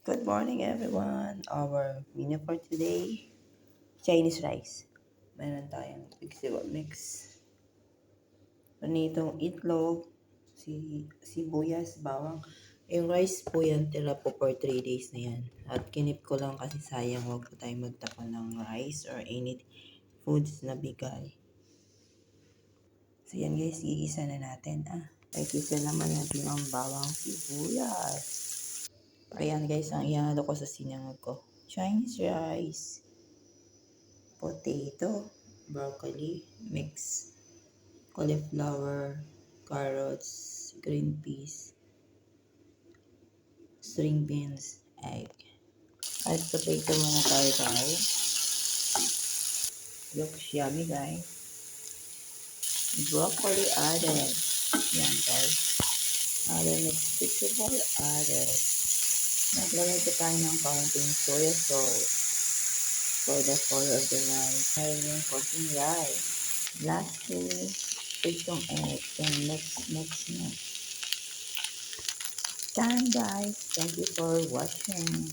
Good morning, everyone. Our menu for today, Chinese rice. Meron tayong vegetable mix. Pranitong itlog, sibuyas, bawang. Yung rice po yan, tira po for 3 days na yan. At kinip ko lang kasi sayang wag po tayo magtapon ng rice or any foods na bigay. So yan guys, gigisa na natin. Gigisa naman natin ang bawang sibuyas. Ayan guys, ang ihalo ko sa sinangag ko. Chinese rice, potato, broccoli, mix, cauliflower, carrots, green peas, string beans, egg. At potato muna tayo guys. Looks yummy guys. Broccoli added. Yan guys. Added mixed vegetable added. Naglagay ko tayo ng kaunting soya sauce for the color of the rice. Ngayon yung konting rice. Lastly, itong egg. And mix. Done guys. Thank you for watching.